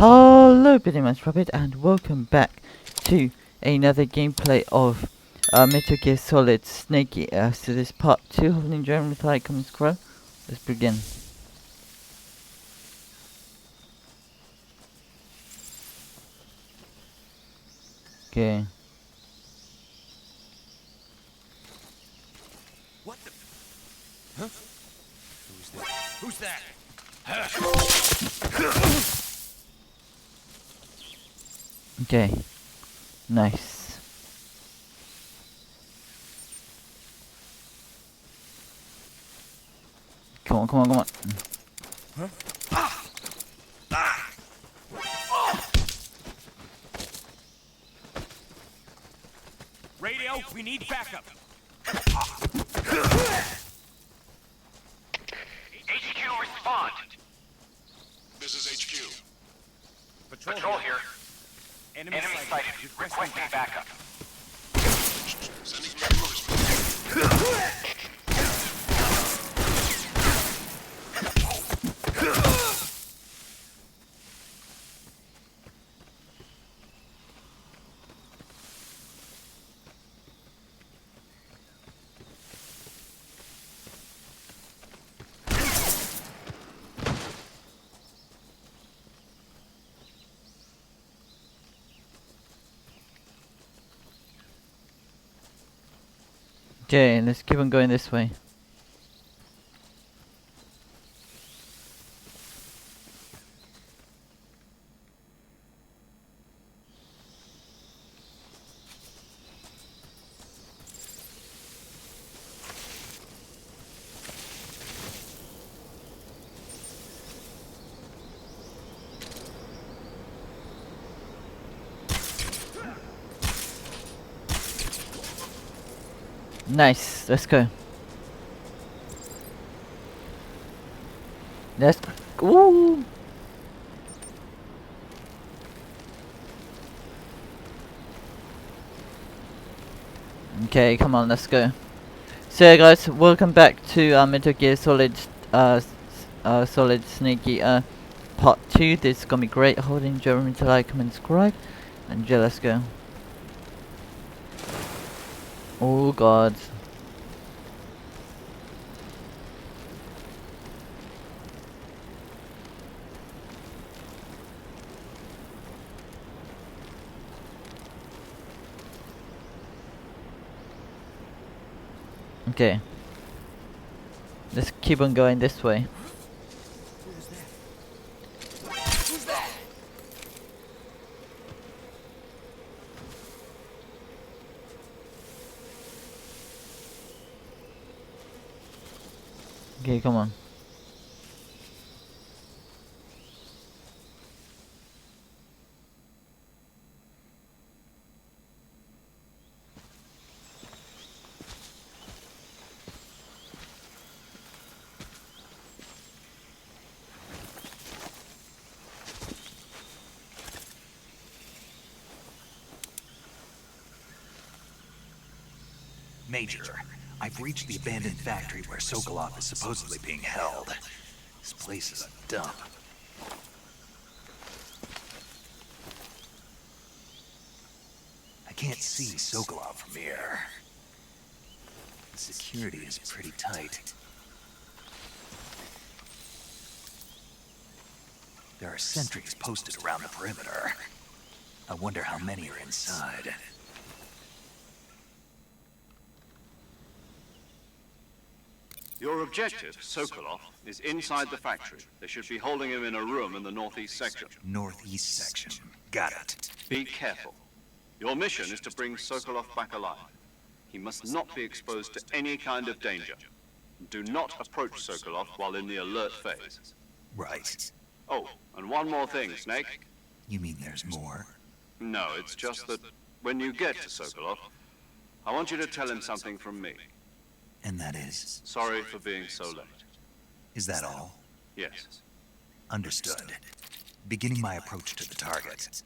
Hello, pretty much Robert, and welcome back to another gameplay of Metal Gear Solid Snake Eater. So this part 2 of enjoying with like comes crow. Let's begin. Okay. What the? Huh? Who's that? Okay. Nice. Come on, come on, come on. Huh? Radio, we need backup. HQ, respond. This is HQ. Patrol here. Enemy sighted. Requesting backup. Sending reinforcements. Okay, let's keep on going this way. Nice, let's go. Let's go. Okay, come on, let's go. So yeah, guys, welcome back to Metal Gear Solid Solid Snake Eater Part 2. This is gonna be great. Holding Jeremy to like, comment, subscribe, and yeah, let's go. Oh god. Okay. Let's keep on going this way. Who's that? Okay, come on. Major, I've reached the abandoned factory where Sokolov is supposedly being held. This place is a dump. I can't see Sokolov from here. The security is pretty tight. There are sentries posted around the perimeter. I wonder how many are inside. Your objective, Sokolov, is inside the factory. They should be holding him in a room in the northeast section. Northeast section. Got it. Be careful. Your mission is to bring Sokolov back alive. He must not be exposed to any kind of danger. Do not approach Sokolov while in the alert phase. Right. Oh, and one more thing, Snake. You mean there's more? No, it's just that when you get to Sokolov, I want you to tell him something from me. And that is? Sorry for being so late. Is that all? Yes. Understood. Beginning my approach to the target.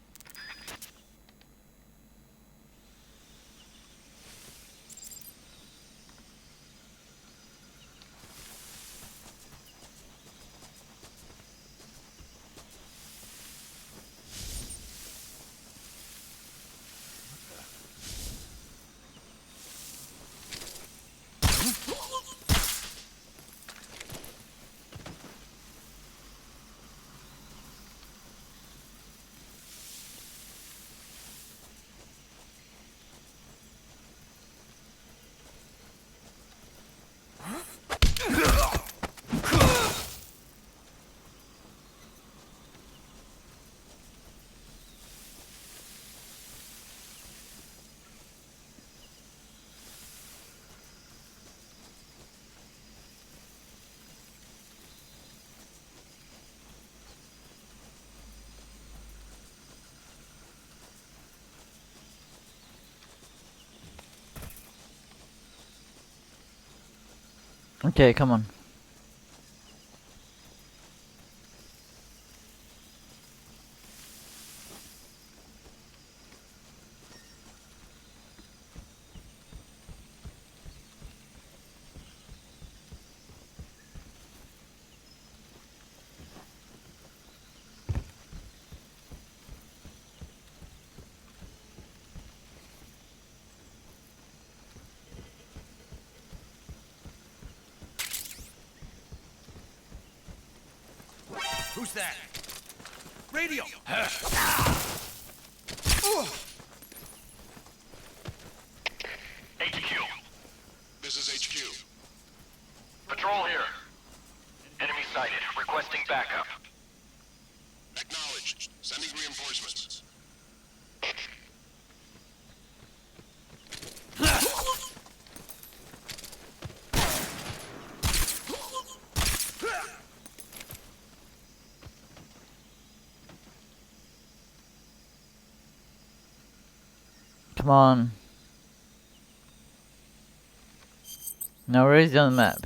Okay, come on. Who's that? Radio! HQ. This is HQ. Patrol here. Enemy sighted. Requesting backup. Acknowledged. Sending reinforcements. Come on. Now where is he on the map?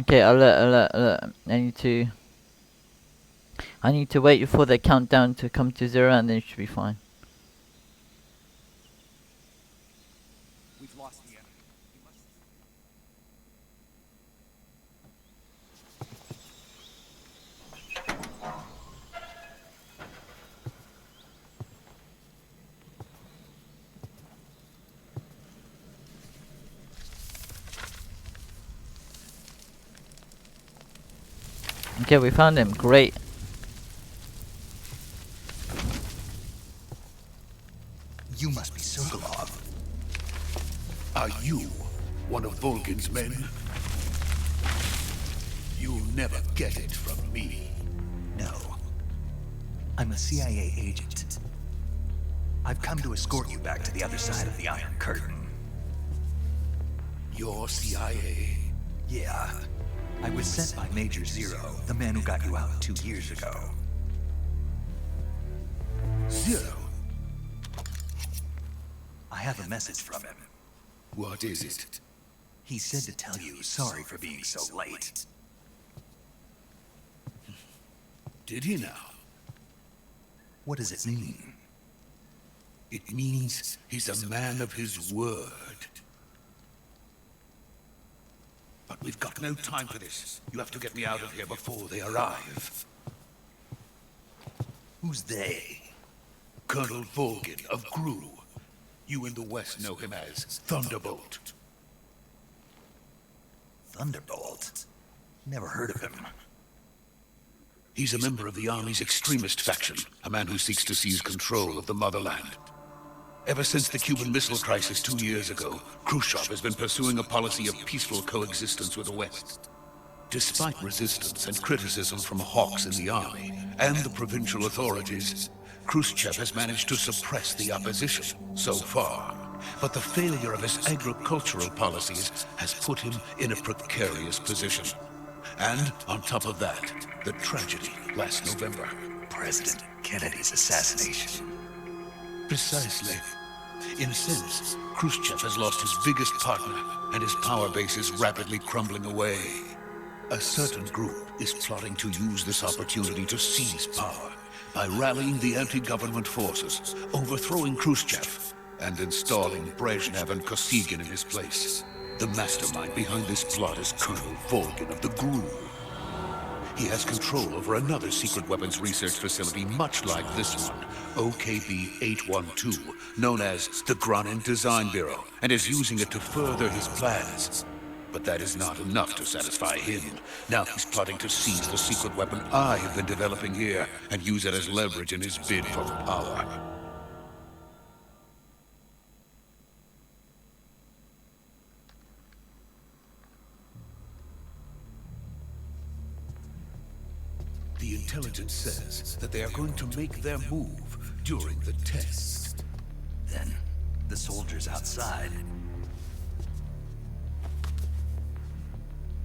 Okay, alert. I need to wait for the countdown to come to 0 and then it should be fine. We've lost the enemy. We must... Okay, we found him. Great. You must be Sokolov. Are you one of Volgin's men? You'll never get it from me. No. I'm a CIA agent. I've come to escort you back to the other side of the Iron Curtain. You're CIA? Yeah. I was sent by Major Zero, the man who got you out 2 years ago. Zero? I have a message from him. What is it? He said to tell you sorry for being so late. Did he now? What does it mean? It means he's a man of his word. But we've got no time for this. You have to get me out of here before they arrive. Who's they? Colonel Volgin of GRU. You in the West know him as Thunderbolt. Thunderbolt? Never heard of him. He's a member of the Army's extremist faction, a man who seeks to seize control of the motherland. Ever since the Cuban Missile Crisis 2 years ago, Khrushchev has been pursuing a policy of peaceful coexistence with the West. Despite resistance and criticism from hawks in the army and the provincial authorities, Khrushchev has managed to suppress the opposition so far. But the failure of his agricultural policies has put him in a precarious position. And on top of that, the tragedy last November. President Kennedy's assassination. Precisely. In a sense, Khrushchev has lost his biggest partner, and his power base is rapidly crumbling away. A certain group is plotting to use this opportunity to seize power by rallying the anti-government forces, overthrowing Khrushchev, and installing Brezhnev and Kosygin in his place. The mastermind behind this plot is Colonel Volgin of the GRU. He has control over another secret weapons research facility much like this one, OKB-812, known as the Granin Design Bureau, and is using it to further his plans. But that is not enough to satisfy him. Now he's plotting to seize the secret weapon I have been developing here and use it as leverage in his bid for power. intelligence says that they are going to make their move during the test. Then, the soldiers outside.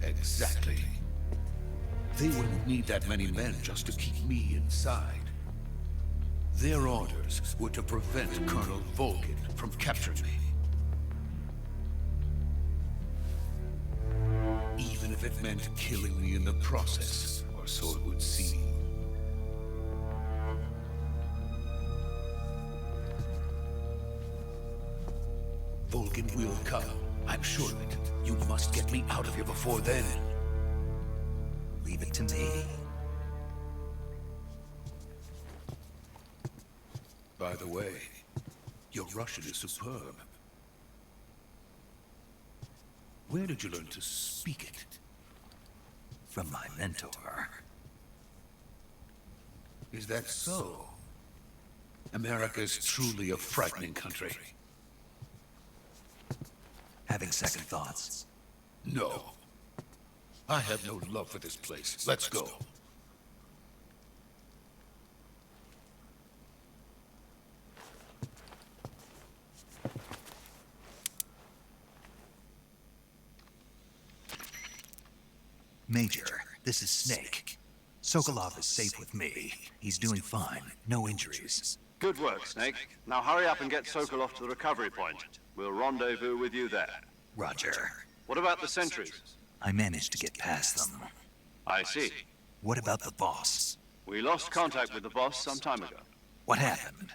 Exactly. They wouldn't need that many men just to keep me inside. Their orders were to prevent Colonel Volgin from capturing me. Even if it meant killing me in the process, or so it would seem. Volgin will come. I'm sure of it. You must get me out of here before then. Leave it to me. By the way, your Russian is superb. Where did you learn to speak it? From my mentor. Is that so? America is truly a frightening country. Having second thoughts. No. I have no love for this place. Let's go. Major, this is Snake. Sokolov is safe with me. He's doing fine. No injuries. Good work, Snake. Now hurry up and get Sokolov to the recovery point. We'll rendezvous with you there. Roger. What about the sentries? I managed to get past them. I see. What about the boss? We lost contact with the boss some time ago. What happened?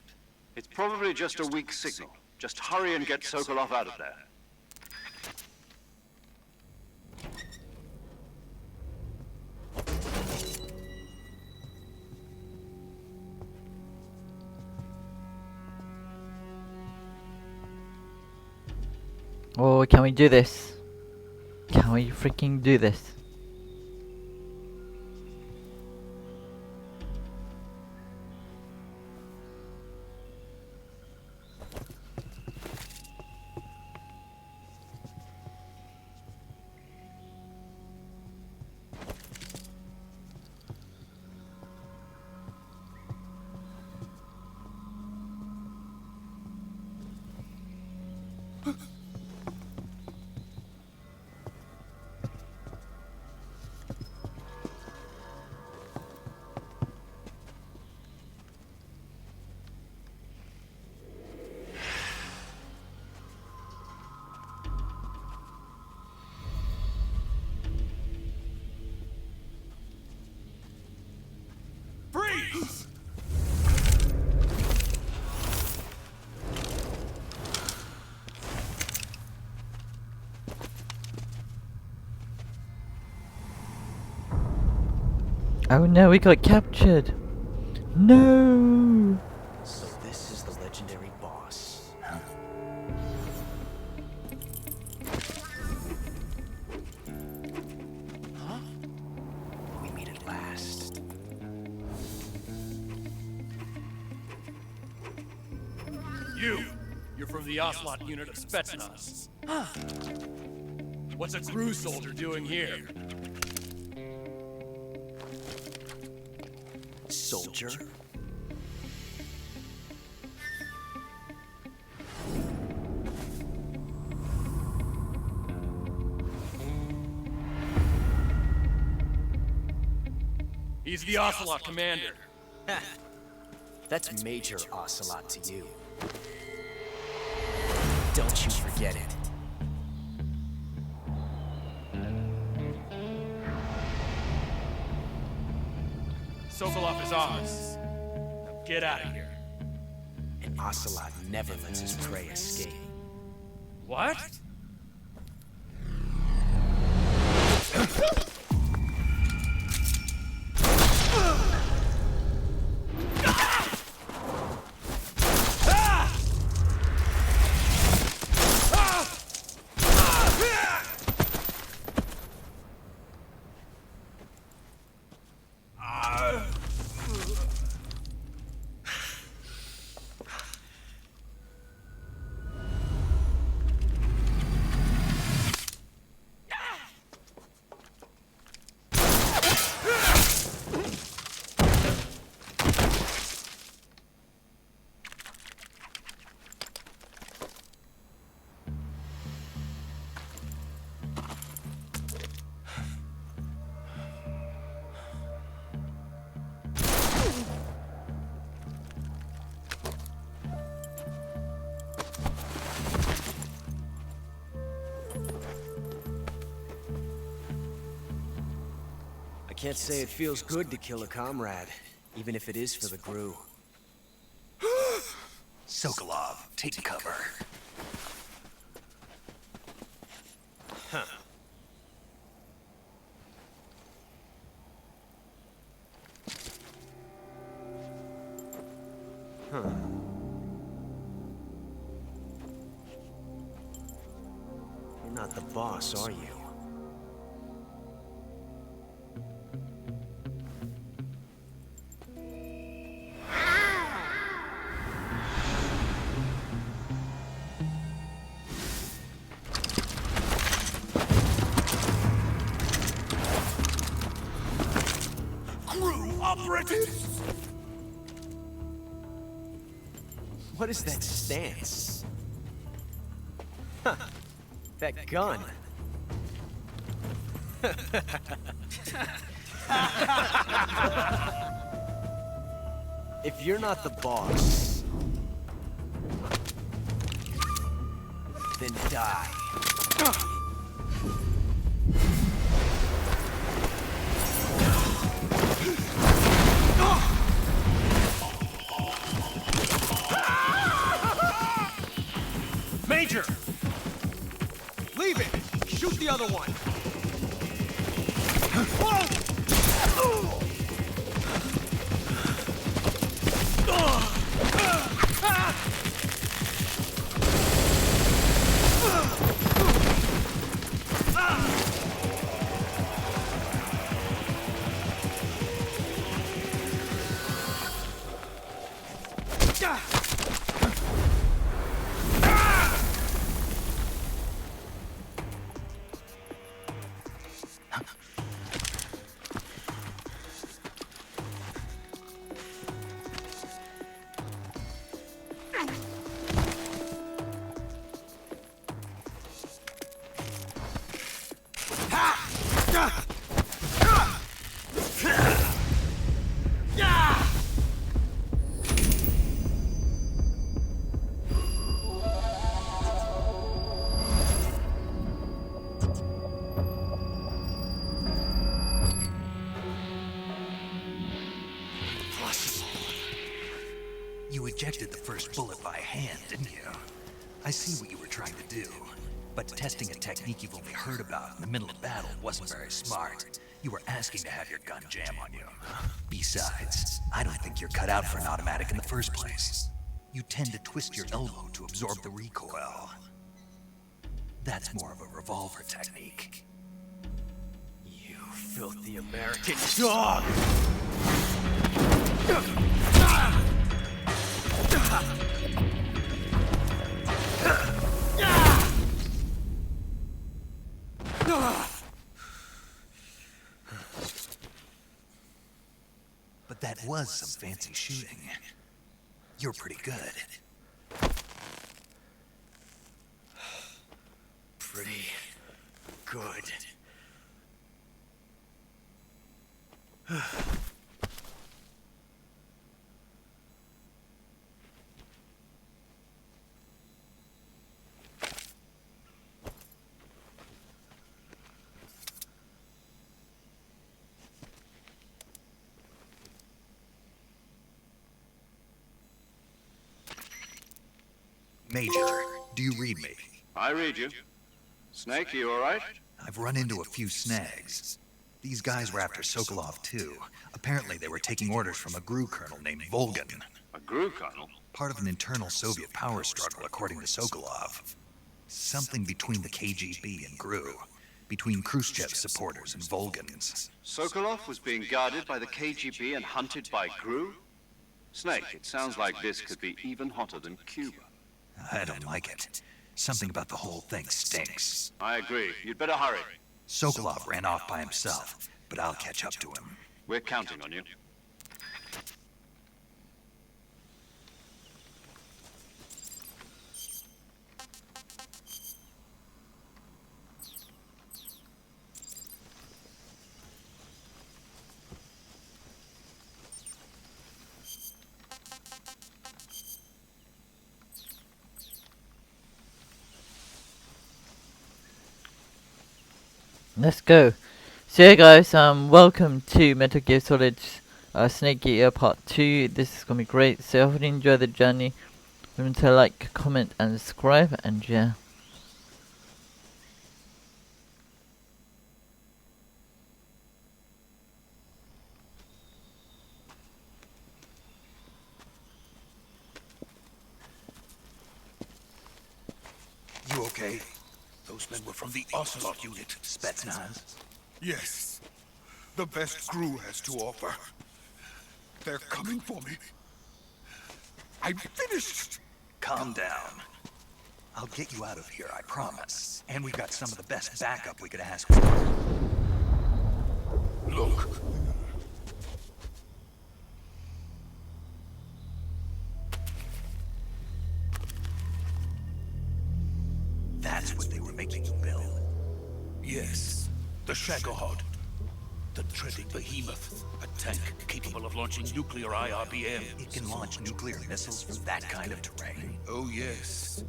It's probably just a weak signal. Just hurry and get Sokolov out of there. Oh, can we do this? Can we freaking do this? Freeze! Oh no, we got captured! No! So this is the legendary boss. Huh? We meet at last. You're from the Ocelot unit of Spetsnaz. What's a crew soldier doing here? Soldier? He's the Ocelot commander. That's Major Ocelot to you. Don't you forget it. Sokolov is ours. Now get out of here. And Ocelot never lets his prey escape. What? Can't say it feels good to kill a comrade, even if it is for the Gru. Sokolov, take cover. Huh. Huh. You're not the boss, are you? Crew operatives! What is that stance? Huh. That gun. If you're not the boss, then die. Major! Leave it! Shoot the other one! You ejected the first bullet by hand, didn't you? I see what you were trying to do. But testing a technique you've only heard about in the middle of battle wasn't very smart. You were asking to have your gun jam on you. Besides, I don't think you're cut out for an automatic in the first place. You tend to twist your elbow to absorb the recoil. That's more of a revolver technique. You filthy American dog! But that was some fancy shooting. You're pretty good. Pretty good. Major, do you read me? I read you. Snake, you all right? I've run into a few snags. These guys were after Sokolov too. Apparently they were taking orders from a GRU colonel named Volgan. A GRU colonel? Part of an internal Soviet power struggle, according to Sokolov. Something between the KGB and GRU. Between Khrushchev's supporters and Volgan's. Sokolov was being guarded by the KGB and hunted by GRU? Snake, it sounds like this could be even hotter than Cuba. I don't like it. Something about the whole thing stinks. I agree. You'd better hurry. Sokolov ran off by himself, but I'll catch up to him. We're counting on you. Let's go. So yeah guys, welcome to Metal Gear Solid Snake Eater Part 2. This is gonna be great, so I hope you enjoy the journey. Remember to like, comment and subscribe, and yeah. You okay? Those men were from the Ocelot unit. Spetsnaz? Yes. The best crew has to offer. They're coming for me. I'm finished! Calm down. I'll get you out of here, I promise. And we've got some of the best backup we could ask for. Look. That's what they were making you build. Yes. The Shagohod. The treading behemoth. A tank capable of launching nuclear IRBM. It can launch nuclear missiles from that kind of terrain. Oh, yes.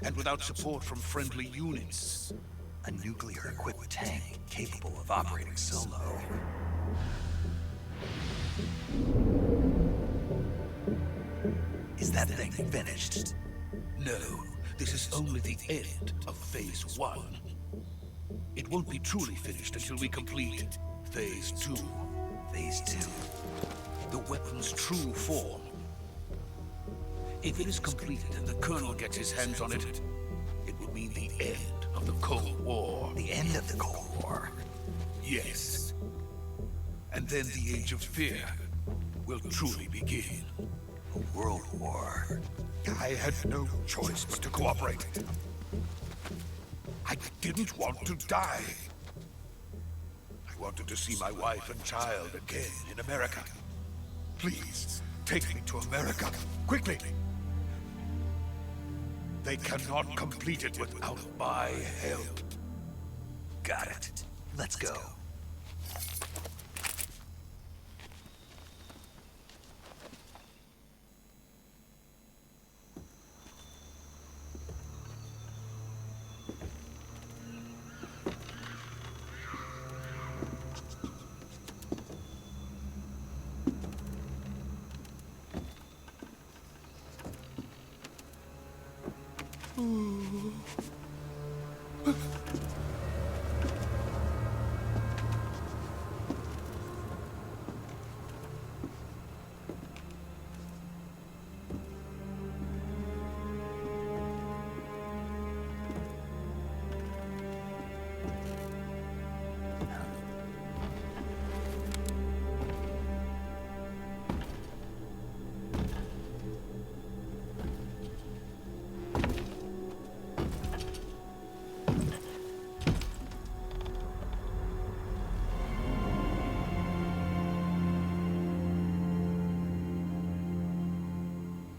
And without support from friendly units. A nuclear-equipped tank capable of operating solo. Is that thing finished? No, this is only the end of Phase 1. It won't be truly finished until we complete Phase 2. Phase 2. The weapon's true form. If it is completed and the Colonel gets his hands on it, it will mean the end of the Cold War. The end of the Cold War. Yes. And then the Age of Fear will truly begin. A world war. I had no choice but to cooperate. I didn't want to die. I wanted to see my wife and child again in America. Please, take me to America, quickly. They cannot complete it without my help. Got it. Let's go.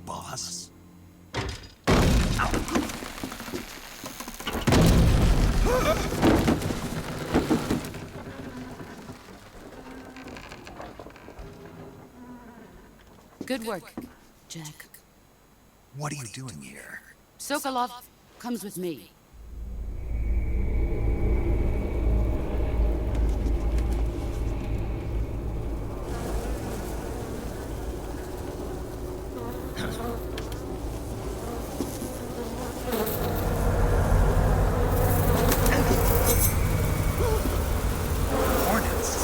Boss? Good work, Jack. What are you doing here? Sokolov comes with me. Hornets.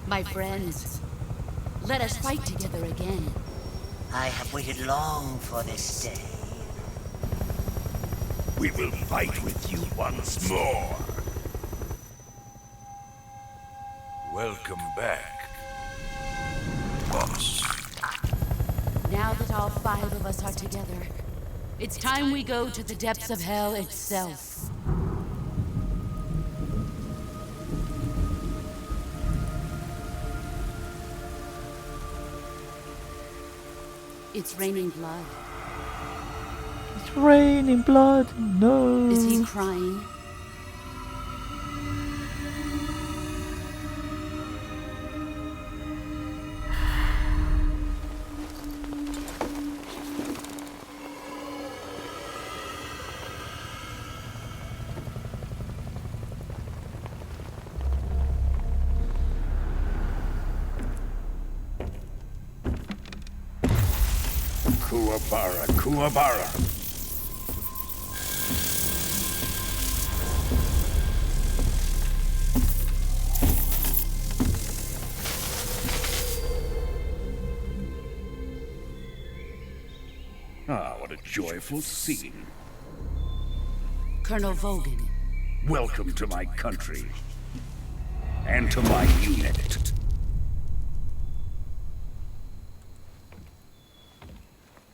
My friends, let us fight together again. I have waited long for this day. We will fight with you once more. Welcome back, boss. Now Now that all 5 of us are together, it's time we go to the depths of hell itself. It's raining blood. It's raining blood. No. Is he crying? Kuwabara, Kuwabara. Ah, what a joyful scene. Colonel Vogan. Welcome to my country. And to my unit.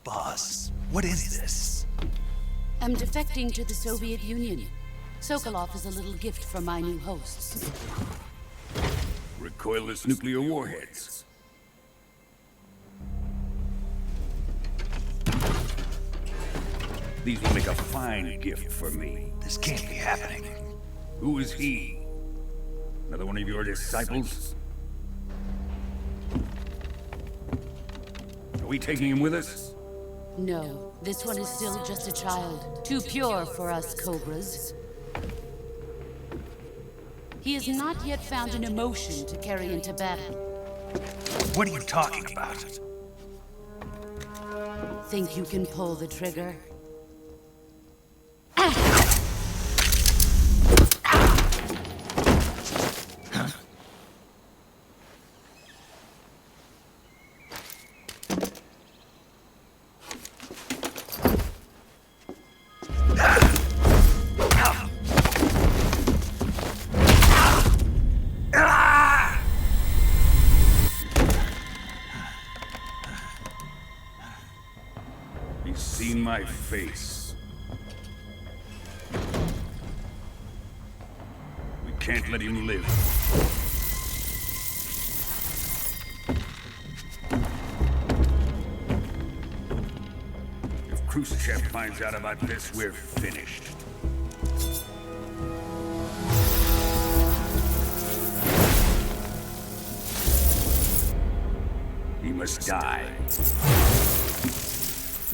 Boss, what is this? I'm defecting to the Soviet Union. Sokolov is a little gift from my new hosts. Recoilless nuclear warheads. These will make a fine gift for me. This can't be happening. Who is he? Another one of your disciples? Are we taking him with us? No, this one is still just a child. Too pure for us Cobras. He has not yet found an emotion to carry into battle. What are you talking about? Think you can pull the trigger? He's seen my face. We can't let him live. If Khrushchev finds out about this, we're finished. He must die.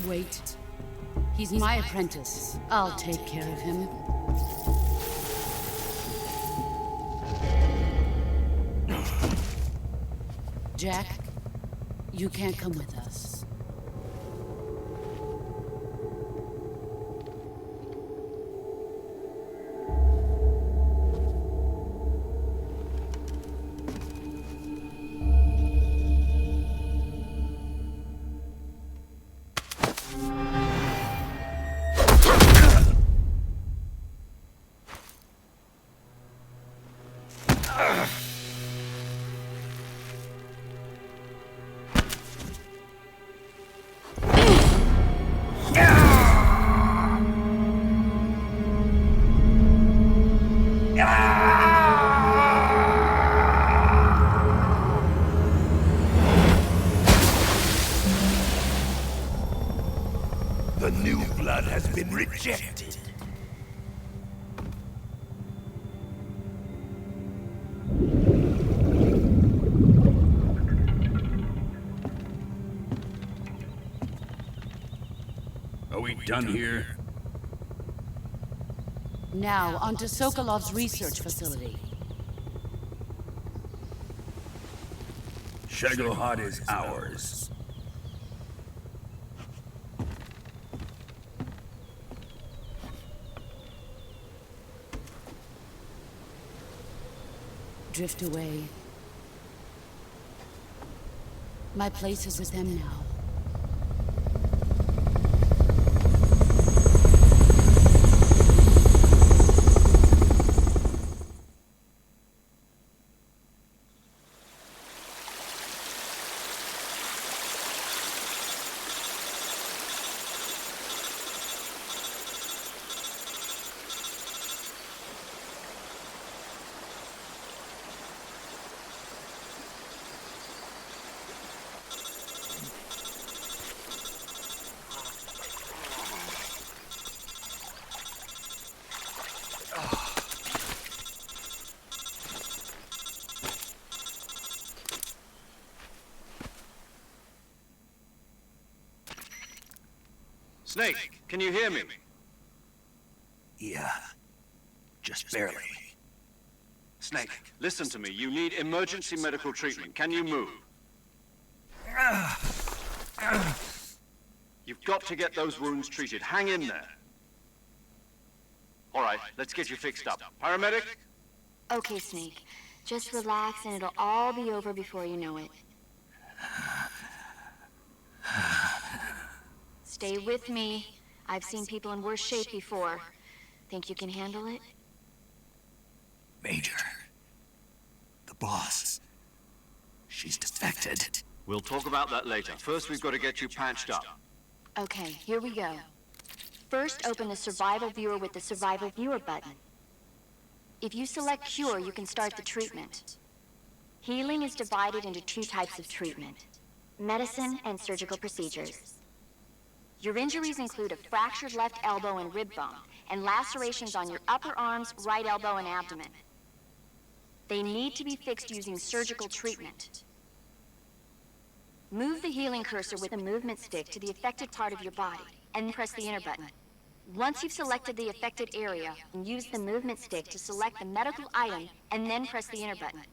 Wait. He's my apprentice. I'll take care of him. Jack, you can't come with us. The new blood has been rejected. Are we done here? Now, onto Sokolov's research facility. Shagohod is ours. Drift away. My place is with them now. Snake, can you hear me? Yeah. Just barely. Snake, listen to me. You need emergency medical treatment. Can you move? You've got to get those wounds treated. Hang in there. All right, let's get you fixed up. Paramedic? Okay, Snake. Just relax and it'll all be over before you know it. Stay with me. I've seen people in worse shape before. Think you can handle it? Major. The boss. She's defected. We'll talk about that later. First, we've got to get you patched up. Okay, here we go. First, open the Survival Viewer with the Survival Viewer button. If you select Cure, you can start the treatment. Healing is divided into two types of treatment: medicine and surgical procedures. Your injuries include a fractured left elbow and rib bone, and lacerations on your upper arms, right elbow, and abdomen. They need to be fixed using surgical treatment. Move the healing cursor with a movement stick to the affected part of your body, and press the enter button. Once you've selected the affected area, use the movement stick to select the medical item, and then press the enter button.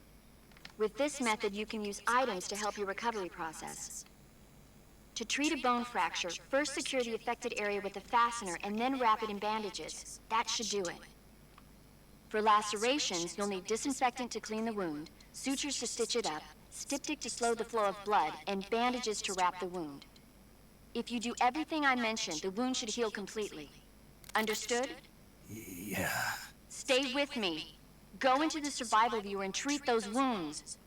With this method, you can use items to help your recovery process. To treat a bone fracture, first secure the affected area with a fastener and then wrap it in bandages. That should do it. For lacerations, you'll need disinfectant to clean the wound, sutures to stitch it up, styptic to slow the flow of blood, and bandages to wrap the wound. If you do everything I mentioned, the wound should heal completely. Understood? Yeah. Stay with me. Go into the Survival Viewer and treat those wounds.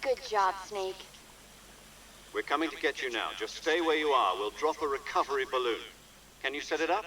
Good job, Snake. We're coming to get you now. Just stay where you are. We'll drop a recovery balloon. Can you set it up?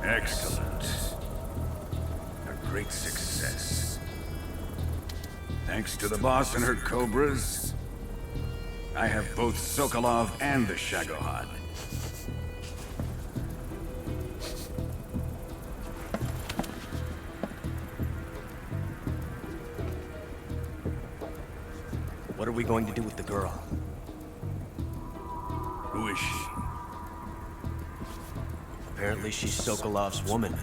Excellent. A great success. Thanks to the boss and her cobras, I have both Sokolov and the Shagohod. What are we going to do with the girl? Who is she? Apparently she's Sokolov's woman.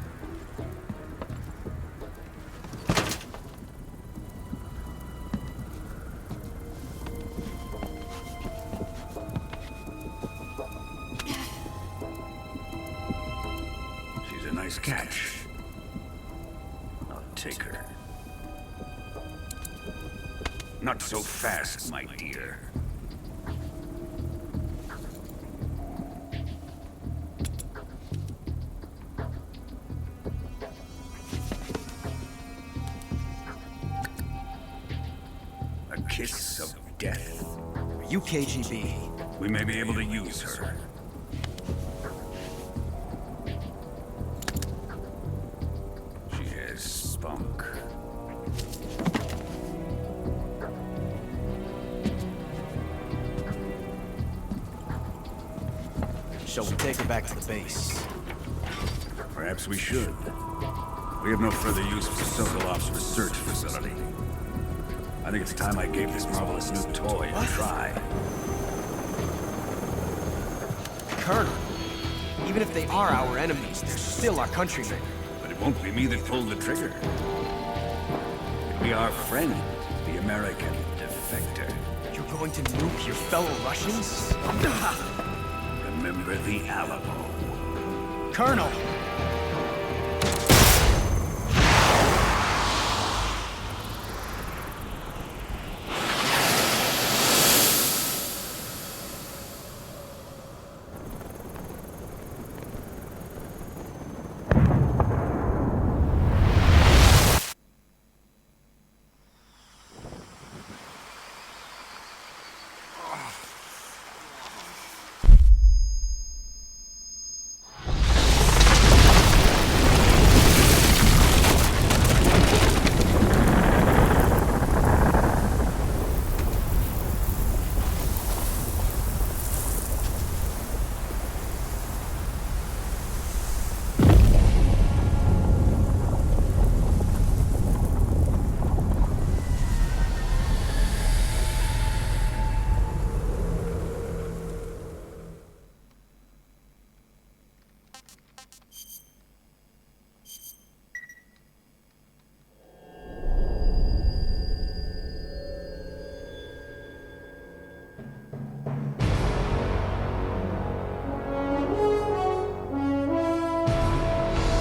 She's a nice catch. I'll take her. Not so fast, my dear. A kiss of death. Are you KGB? We may be able to use her. She has spunk. Shall we take her back to the base? Perhaps we should. We have no further use for Sokolov's research facility. I think it's time I gave this marvelous new toy a try. Colonel, even if they are our enemies, they're still our countrymen. But it won't be me that pulled the trigger. It'll be our friend, the American defector. You're going to nuke your fellow Russians? Remember the Alamo. Colonel!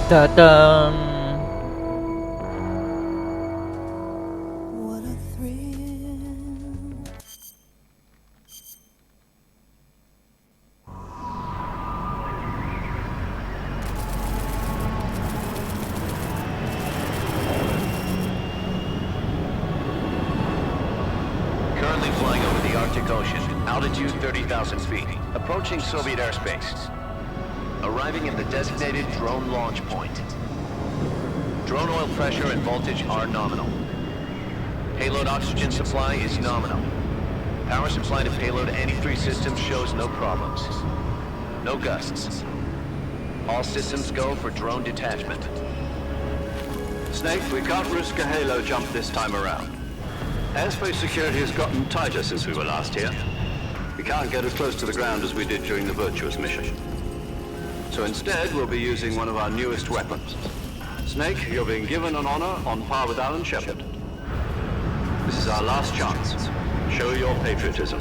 Da-dum! What a thrill. Currently flying over the Arctic Ocean. Altitude 30,000 feet. Approaching Soviet airspace. Arriving at the designated drone launch point. Drone oil pressure and voltage are nominal. Payload oxygen supply is nominal. Power supply to payload any three systems shows no problems. No gusts. All systems go for drone detachment. Snake, we can't risk a halo jump this time around. Airspace security has gotten tighter since we were last here. We can't get as close to the ground as we did during the Virtuous mission. So instead, we'll be using one of our newest weapons. Snake, you're being given an honor on par with Alan Shepard. This is our last chance. Show your patriotism.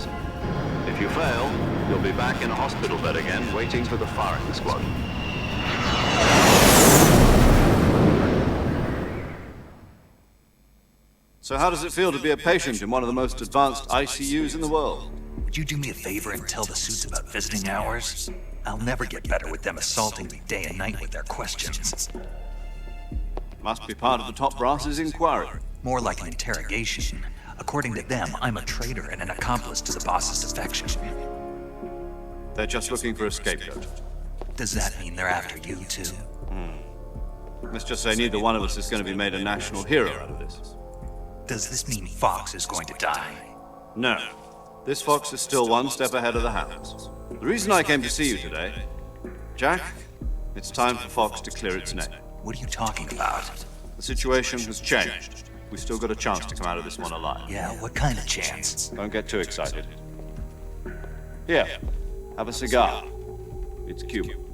If you fail, you'll be back in a hospital bed again, waiting for the firing squad. So how does it feel to be a patient in one of the most advanced ICUs in the world? Would you do me a favor and tell the suits about visiting hours? I'll never get better with them assaulting me day and night with their questions. Must be part of the top brass's inquiry. More like an interrogation. According to them, I'm a traitor and an accomplice to the boss's defection. They're just looking for a scapegoat. Does that mean they're after you, too? Let's just say neither one of us is going to be made a national hero out of this. Does this mean Fox is going to die? No. This fox is still one step ahead of the hounds. The reason I came to see you today, Jack, it's time for Fox to clear its name. What are you talking about? The situation has changed. We've still got a chance to come out of this one alive. Yeah, what kind of chance? Don't get too excited. Here, have a cigar. It's Cuban.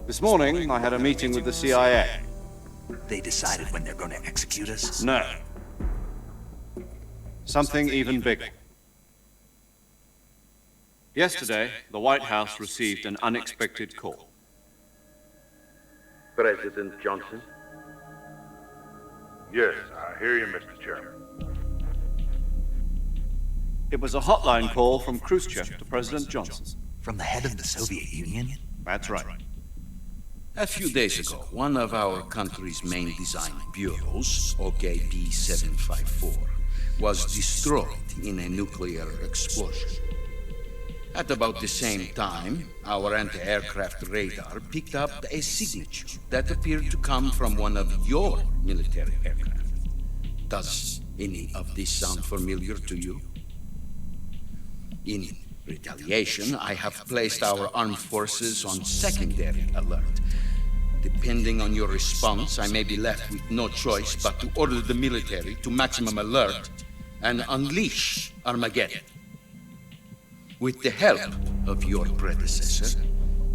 This morning, I had a meeting with the CIA. They decided when they're going to execute us? No. Something even bigger. Yesterday, the White House received an unexpected call. President Johnson? Yes, I hear you, Mr. Chairman. It was a hotline call from Khrushchev to President Johnson. From the head of the Soviet Union? That's right. A few days ago, one of our country's main design bureaus, OKB 754, was destroyed in a nuclear explosion. At about the same time, our anti-aircraft radar picked up a signature that appeared to come from one of your military aircraft. Does any of this sound familiar to you? In retaliation, I have placed our armed forces on secondary alert. Depending on your response, I may be left with no choice but to order the military to maximum alert and unleash Armageddon. With the help of your predecessor,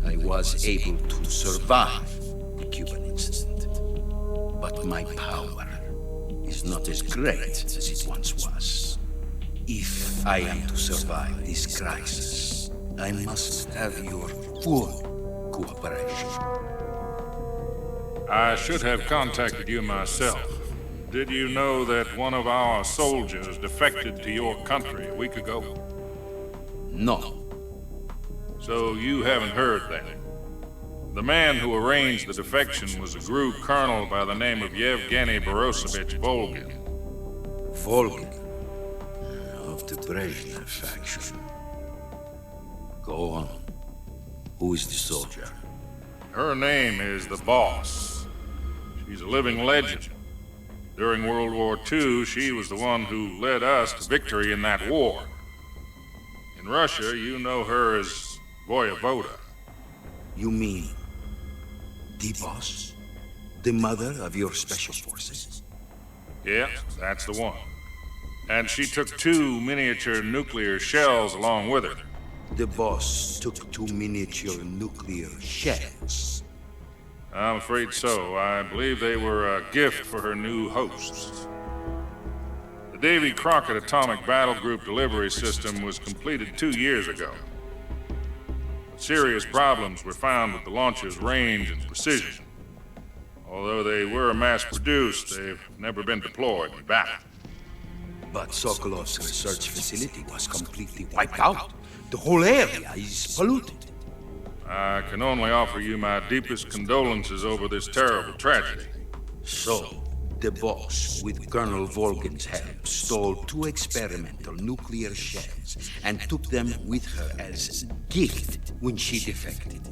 I was able to survive the Cuban incident. But my power is not as great as it once was. If I am to survive this crisis, I must have your full cooperation. I should have contacted you myself. Did you know that one of our soldiers defected to your country a week ago? No. So you haven't heard that. The man who arranged the defection was a GRU colonel by the name of Yevgeny Borosovich Volgin. Volgin? Of the Brezhnev faction. Go on. Who is the soldier? Her name is the Boss. She's a living legend. During World War II, she was the one who led us to victory in that war. In Russia, you know her as Voyevoda. You mean the Boss? The mother of your special forces? Yes, that's the one. And she took 2 miniature nuclear shells along with her. The Boss took 2 miniature nuclear shells. I'm afraid so. I believe they were a gift for her new hosts. The Davy Crockett Atomic Battle Group delivery system was completed 2 years ago. Serious problems were found with the launcher's range and precision. Although they were mass-produced, they've never been deployed in battle. But Sokolov's research facility was completely wiped out. The whole area is polluted. I can only offer you my deepest condolences over this terrible tragedy. So, the Boss, with Colonel Volgin's help, stole 2 experimental nuclear shells and took them with her as gift when she defected.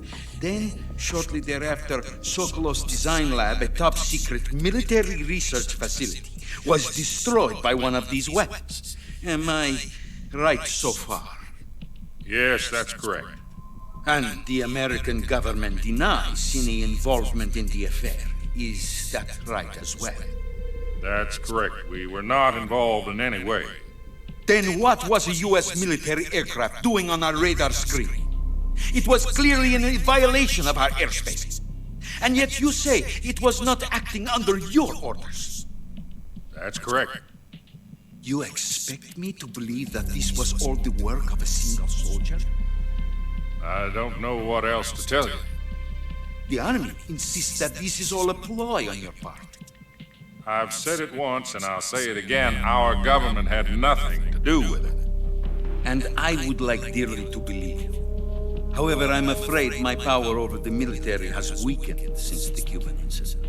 Then, shortly thereafter, Sokolov's design lab, a top-secret military research facility, was destroyed by one of these weapons. Am I right so far? Yes, that's correct. And the American government denies any involvement in the affair. Is that right as well? That's correct. We were not involved in any way. Then what was a U.S. military aircraft doing on our radar screen? It was clearly in violation of our airspace. And yet you say it was not acting under your orders. That's correct. You expect me to believe that this was all the work of a single soldier? I don't know what else to tell you. The Army insists that this is all a ploy on your part. I've said it once and I'll say it again. Our government had nothing to do with it. And I would like dearly to believe you. However, I'm afraid my power over the military has weakened since the Cuban incident.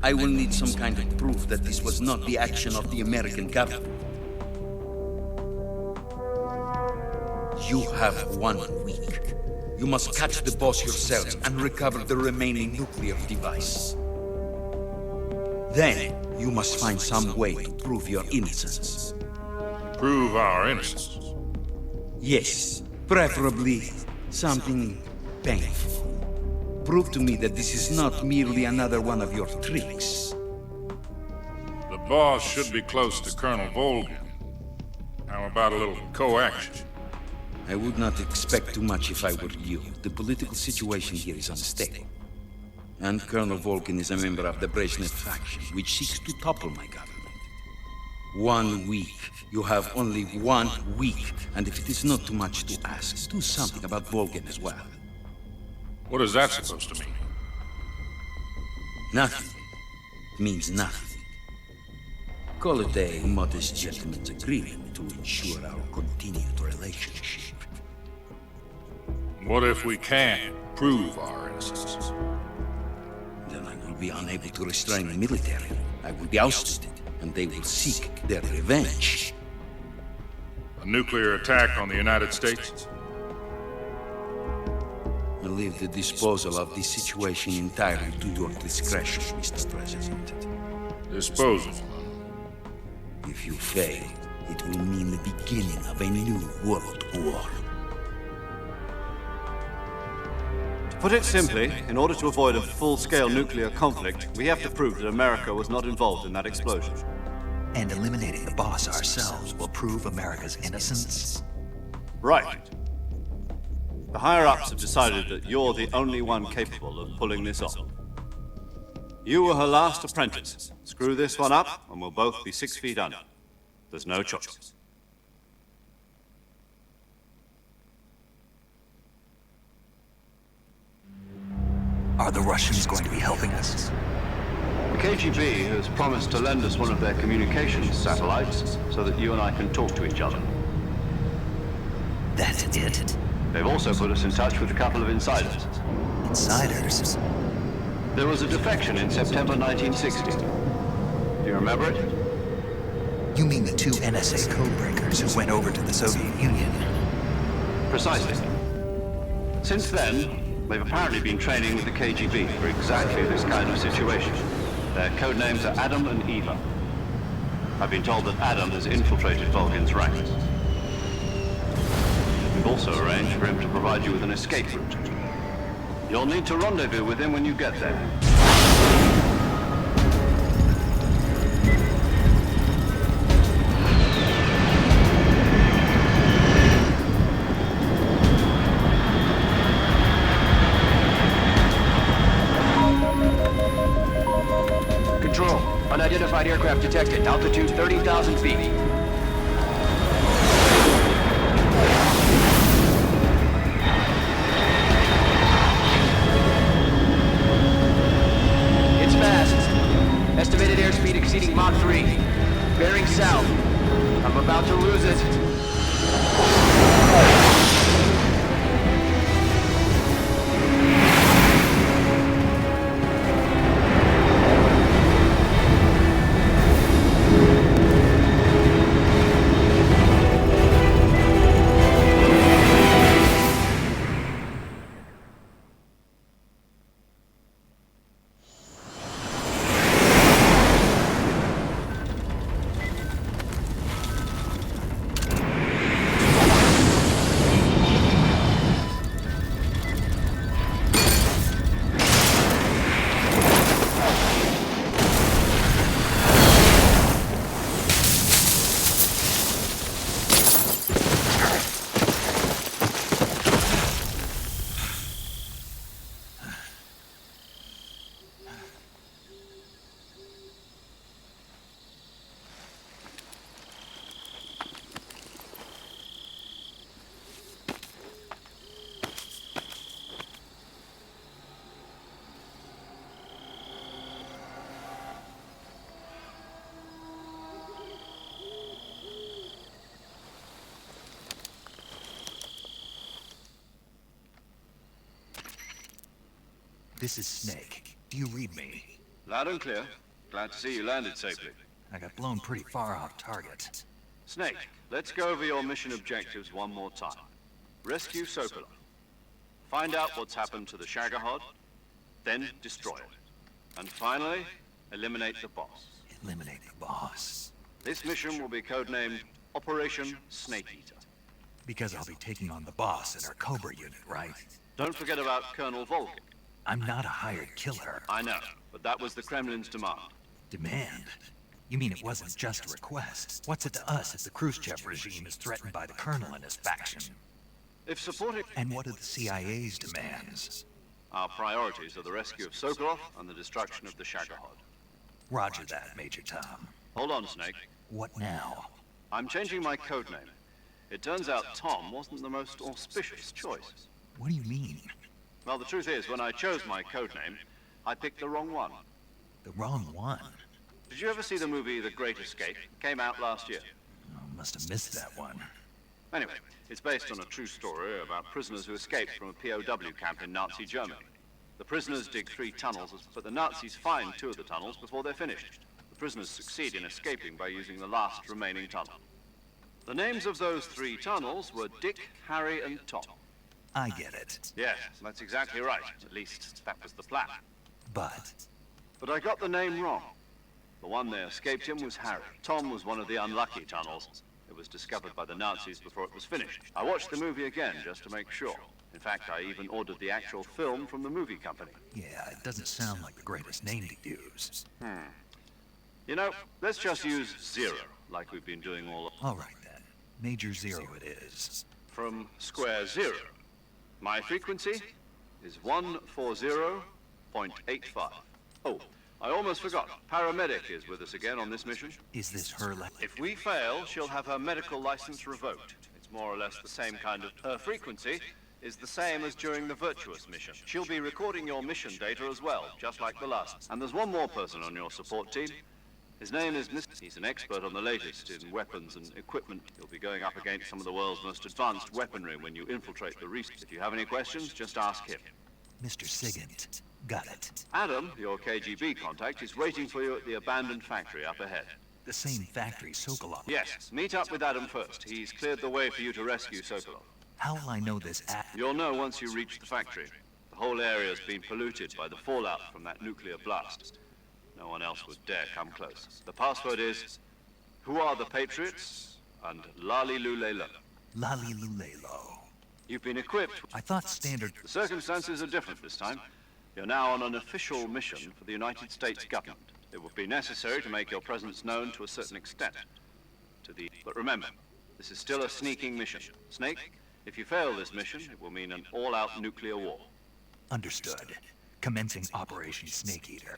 I will need some kind of proof that this was not the action of the American government. You have 1 week. You must catch the boss yourselves and recover the remaining nuclear device. Then, you must find some way to prove your innocence. Prove our innocence? Yes, preferably something painful. Prove to me that this is not merely another one of your tricks. The boss should be close to Colonel Volgin. How about a little coaction? I would not expect too much if I were you. The political situation here is unstable. And Colonel Volgin is a member of the Brezhnev faction, which seeks to topple my government. 1 week. You have only 1 week. And if it is not too much to ask, do something about Volgin as well. What is that supposed to mean? Nothing. It means nothing. Call it a modest gentleman's agreement to ensure our continued relationship. What if we can't prove our innocence? Then I will be unable to restrain the military. I will be ousted, and they will seek their revenge. A nuclear attack on the United States? I leave the disposal of this situation entirely to your discretion, Mr. President. Disposal? If you fail, it will mean the beginning of a new world war. To put it simply, in order to avoid a full-scale nuclear conflict, we have to prove that America was not involved in that explosion. And eliminating the boss ourselves will prove America's innocence? Right. The higher-ups have decided that you're the only one capable of pulling this off. You were her last apprentice. Screw this one up, and we'll both be 6 feet under. There's no choice. Are the Russians going to be helping us? The KGB has promised to lend us one of their communications satellites so that you and I can talk to each other. That's it? They've also put us in touch with a couple of insiders. Insiders? There was a defection in September 1960. Do you remember it? You mean the 2 NSA codebreakers who went over to the Soviet Union? Precisely. Since then, they've apparently been training with the KGB for exactly this kind of situation. Their codenames are Adam and Eva. I've been told that Adam has infiltrated Volgin's ranks. We've also arranged for him to provide you with an escape route. You'll need to rendezvous with him when you get there. Control. Unidentified aircraft detected. Altitude 30,000 feet. It's fast. Estimated airspeed exceeding Mach 3. Bearing south. I'm about to lose it. This is Snake. Do you read me? Loud and clear. Glad to see you landed safely. I got blown pretty far off target. Snake, let's go over your mission objectives one more time. Rescue Sokolov. Find out what's happened to the Shagohod, then destroy it. And finally, eliminate the boss. Eliminate the boss. This mission will be codenamed Operation Snake Eater. Because I'll be taking on the boss in our Cobra unit, right? Don't forget about Colonel Volkin. I'm not a hired killer. I know, but that was the Kremlin's demand. Demand? You mean it wasn't just a request? What's it to us if the Khrushchev regime is threatened by the Colonel and his faction? If supporting... And what are the CIA's demands? Our priorities are the rescue of Sokolov and the destruction of the Shagohod. Roger that, Major Tom. Hold on, Snake. What now? I'm changing my codename. It turns out Tom wasn't the most auspicious choice. What do you mean? Well, the truth is, when I chose my codename, I picked the wrong one. The wrong one? Did you ever see the movie The Great Escape? It came out last year. Oh, must have missed that one. Anyway, it's based on a true story about prisoners who escaped from a POW camp in Nazi Germany. The prisoners dig 3 tunnels, but the Nazis find 2 of the tunnels before they're finished. The prisoners succeed in escaping by using the last remaining tunnel. The names of those 3 tunnels were Dick, Harry, and Tom. I get it. Yes, that's exactly right. At least, that was the plan. But I got the name wrong. The one they escaped in was Harry. Tom was one of the unlucky tunnels. It was discovered by the Nazis before it was finished. I watched the movie again just to make sure. In fact, I even ordered the actual film from the movie company. yeah, it doesn't sound like the greatest name to use. You know, let's just use Zero, like we've been doing all... All right then. Major Zero it is. From Square Zero. My frequency is 140.85. Oh, I almost forgot. Paramedic is with us again on this mission. Is this her If we fail, she'll have her medical license revoked. It's more or less the same kind of... Her frequency is the same as during the Virtuous mission. She'll be recording your mission data as well, just like the last. And there's one more person on your support team. His name is Mr. He's an expert on the latest in weapons and equipment. You'll be going up against some of the world's most advanced weaponry when you infiltrate the Reef. If you have any questions, just ask him. Mr. Sigint. Got it. Adam, your KGB contact, is waiting for you at the abandoned factory up ahead. The same factory Sokolov. Yes, meet up with Adam first. He's cleared the way for you to rescue Sokolov. How will I know this You'll know once you reach the factory. The whole area's been polluted by the fallout from that nuclear blast. No one else would dare come close. The password is, who are the Patriots? And Lali Lulelo. Lali Lulelo. You've been equipped. I thought standard... The circumstances are different this time. You're now on an official mission for the United States government. It will be necessary to make your presence known to a certain extent. But remember, this is still a sneaking mission. Snake, if you fail this mission, it will mean an all-out nuclear war. Understood. Commencing Operation Snake Eater.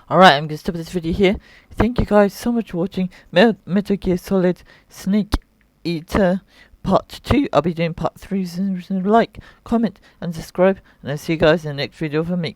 Alright, I'm gonna stop this video here. Thank you guys so much for watching Metal Gear Solid Snake Eater Part 2. I'll be doing Part 3, so like, comment, and subscribe. And I'll see you guys in the next video from me.